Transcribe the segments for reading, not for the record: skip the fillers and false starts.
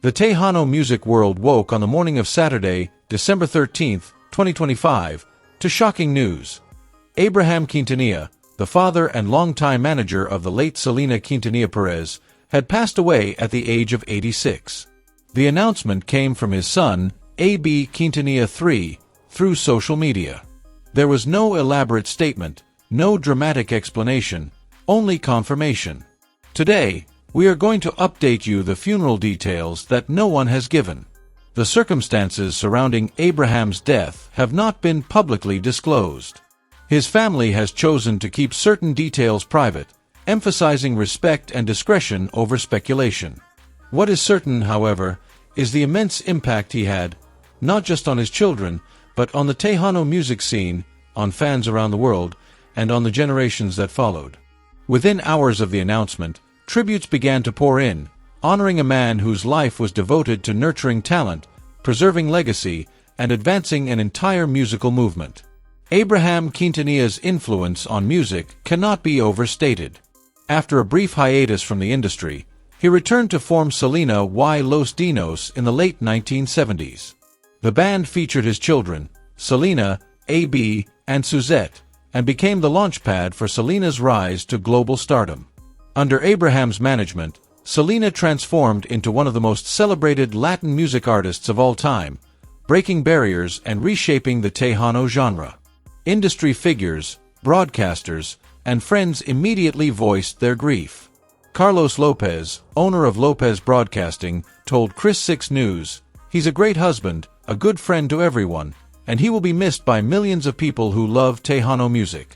The Tejano music world woke on the morning of Saturday, December 13, 2025, to shocking news. Abraham Quintanilla, the father and longtime manager of the late Selena Quintanilla Pérez, had passed away at the age of 86. The announcement came from his son, A.B. Quintanilla III, through social media. There was no elaborate statement, no dramatic explanation, only confirmation. Today, we are going to update you the funeral details that no one has given. The circumstances surrounding Abraham's death have not been publicly disclosed. His family has chosen to keep certain details private, emphasizing respect and discretion over speculation. What is certain, however, is the immense impact he had, not just on his children, but on the Tejano music scene, on fans around the world, and on the generations that followed. Within hours of the announcement, tributes began to pour in, honoring a man whose life was devoted to nurturing talent, preserving legacy, and advancing an entire musical movement. Abraham Quintanilla's influence on music cannot be overstated. After a brief hiatus from the industry, he returned to form Selena y Los Dinos in the late 1970s. The band featured his children, Selena, A.B., and Suzette, and became the launchpad for Selena's rise to global stardom. Under Abraham's management, Selena transformed into one of the most celebrated Latin music artists of all time, breaking barriers and reshaping the Tejano genre. Industry figures, broadcasters, and friends immediately voiced their grief. Carlos Lopez, owner of Lopez Broadcasting, told Chris 6 News, "He's a great husband, a good friend to everyone, and he will be missed by millions of people who love Tejano music."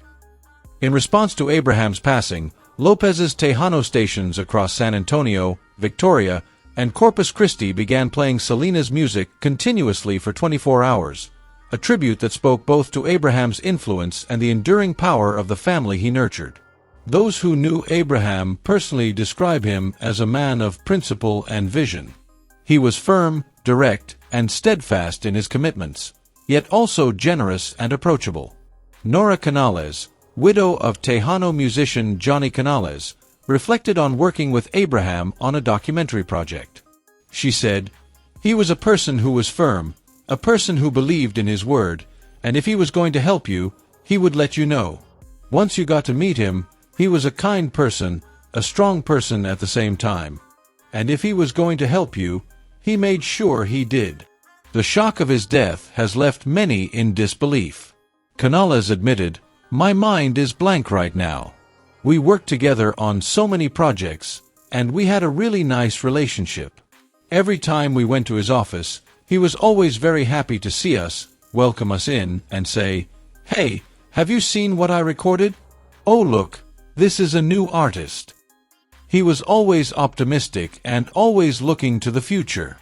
In response to Abraham's passing, Lopez's Tejano stations across San Antonio, Victoria, and Corpus Christi began playing Selena's music continuously for 24 hours, a tribute that spoke both to Abraham's influence and the enduring power of the family he nurtured. Those who knew Abraham personally describe him as a man of principle and vision. He was firm, direct, and steadfast in his commitments, yet also generous and approachable. Nora Canales, widow of Tejano musician Johnny Canales, reflected on working with Abraham on a documentary project. She said, "He was a person who was firm, a person who believed in his word, and if he was going to help you, he would let you know. Once you got to meet him, he was a kind person, a strong person at the same time. And if he was going to help you, he made sure he did." The shock of his death has left many in disbelief. Canales admitted, "My mind is blank right now. We worked together on so many projects, and we had a really nice relationship. Every time we went to his office, he was always very happy to see us, welcome us in, and say, 'Hey, have you seen what I recorded? Oh look, this is a new artist.' He was always optimistic and always looking to the future."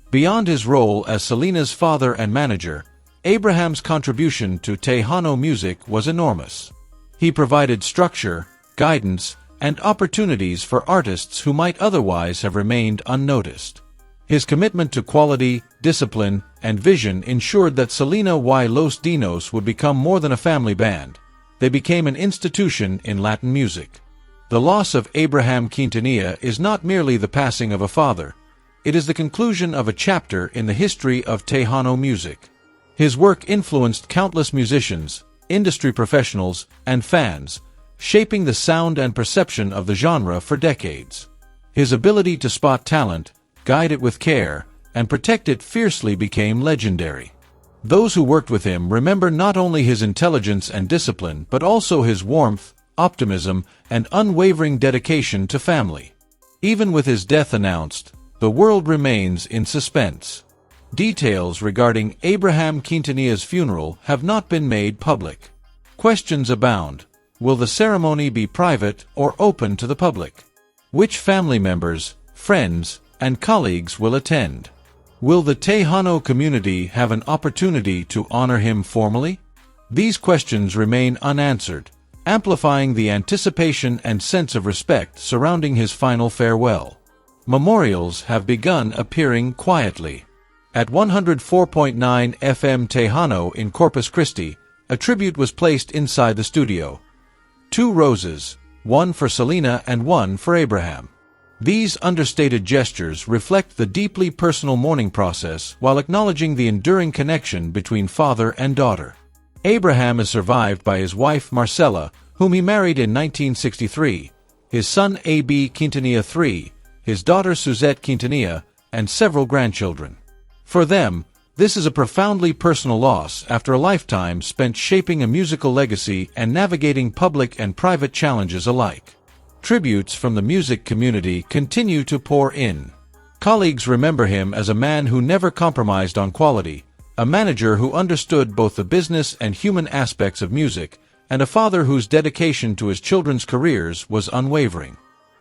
Beyond his role as Selena's father and manager, Abraham's contribution to Tejano music was enormous. He provided structure, guidance, and opportunities for artists who might otherwise have remained unnoticed. His commitment to quality, discipline, and vision ensured that Selena y Los Dinos would become more than a family band. They became an institution in Latin music. The loss of Abraham Quintanilla is not merely the passing of a father, it is the conclusion of a chapter in the history of Tejano music. His work influenced countless musicians, industry professionals, and fans, shaping the sound and perception of the genre for decades. His ability to spot talent, guide it with care, and protect it fiercely became legendary. Those who worked with him remember not only his intelligence and discipline but also his warmth, optimism, and unwavering dedication to family. Even with his death announced, the world remains in suspense. Details regarding Abraham Quintanilla's funeral have not been made public. Questions abound. Will the ceremony be private or open to the public? Which family members, friends, and colleagues will attend? Will the Tejano community have an opportunity to honor him formally? These questions remain unanswered, amplifying the anticipation and sense of respect surrounding his final farewell. Memorials have begun appearing quietly. At 104.9 FM Tejano in Corpus Christi, a tribute was placed inside the studio. 2 roses, one for Selena and one for Abraham. These understated gestures reflect the deeply personal mourning process while acknowledging the enduring connection between father and daughter. Abraham is survived by his wife Marcela, whom he married in 1963, his son A.B. Quintanilla III, his daughter Suzette Quintanilla, and several grandchildren. For them, this is a profoundly personal loss after a lifetime spent shaping a musical legacy and navigating public and private challenges alike. Tributes from the music community continue to pour in. Colleagues remember him as a man who never compromised on quality, a manager who understood both the business and human aspects of music, and a father whose dedication to his children's careers was unwavering.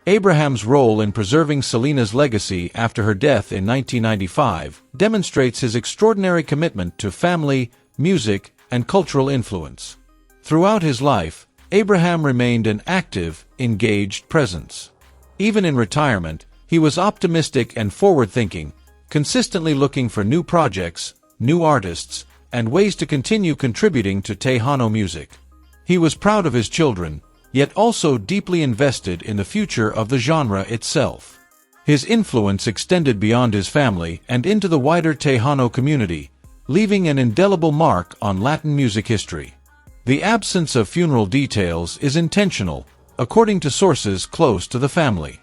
Abraham's role in preserving Selena's legacy after her death in 1995 demonstrates his extraordinary commitment to family, music, and cultural influence. Throughout his life, Abraham remained an active, engaged presence. Even in retirement, he was optimistic and forward-thinking, consistently looking for new projects, new artists, and ways to continue contributing to Tejano music. He was proud of his children, yet also deeply invested in the future of the genre itself. His influence extended beyond his family and into the wider Tejano community, leaving an indelible mark on Latin music history. The absence of funeral details is intentional, according to sources close to the family.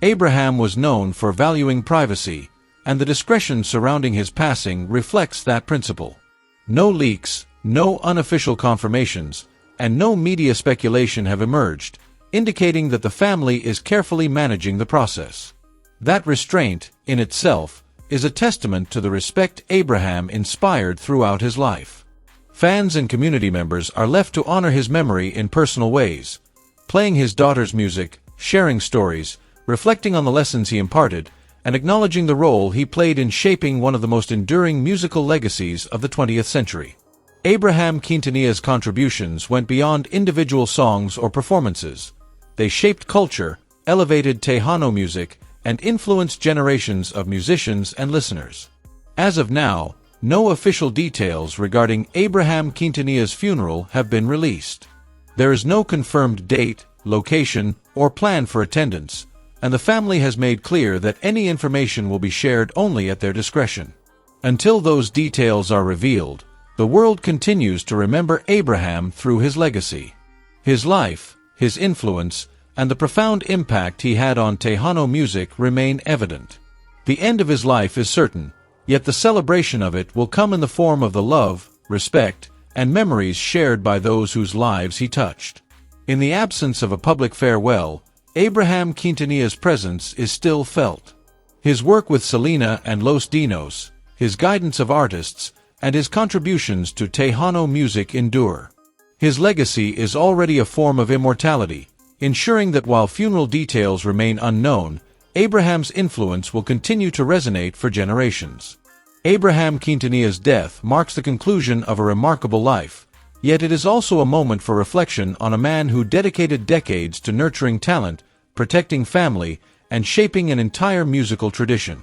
Abraham was known for valuing privacy, and the discretion surrounding his passing reflects that principle. No leaks, no unofficial confirmations, and no media speculation have emerged, indicating that the family is carefully managing the process. That restraint, in itself, is a testament to the respect Abraham inspired throughout his life. Fans and community members are left to honor his memory in personal ways, playing his daughter's music, sharing stories, reflecting on the lessons he imparted, and acknowledging the role he played in shaping one of the most enduring musical legacies of the 20th century. Abraham Quintanilla's contributions went beyond individual songs or performances. They shaped culture, elevated Tejano music, and influenced generations of musicians and listeners. As of now, no official details regarding Abraham Quintanilla's funeral have been released. There is no confirmed date, location, or plan for attendance, and the family has made clear that any information will be shared only at their discretion. Until those details are revealed, the world continues to remember Abraham through his legacy. His life, his influence, and the profound impact he had on Tejano music remain evident. The end of his life is certain, yet the celebration of it will come in the form of the love, respect, and memories shared by those whose lives he touched. In the absence of a public farewell, Abraham Quintanilla's presence is still felt. His work with Selena and Los Dinos, his guidance of artists, and his contributions to Tejano music endure. His legacy is already a form of immortality, ensuring that while funeral details remain unknown, Abraham's influence will continue to resonate for generations. Abraham Quintanilla's death marks the conclusion of a remarkable life, yet it is also a moment for reflection on a man who dedicated decades to nurturing talent, protecting family, and shaping an entire musical tradition.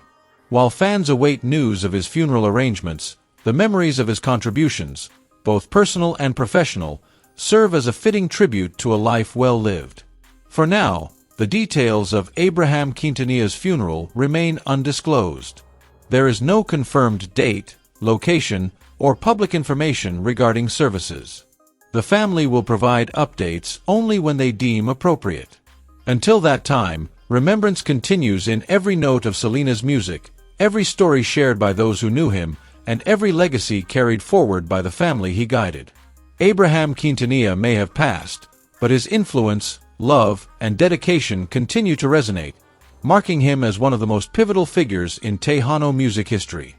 While fans await news of his funeral arrangements, the memories of his contributions, both personal and professional, serve as a fitting tribute to a life well lived. For now, the details of Abraham Quintanilla's funeral remain undisclosed. There is no confirmed date, location, or public information regarding services. The family will provide updates only when they deem appropriate. Until that time, remembrance continues in every note of Selena's music, every story shared by those who knew him, and every legacy carried forward by the family he guided. Abraham Quintanilla may have passed, but his influence, love, and dedication continue to resonate, marking him as one of the most pivotal figures in Tejano music history.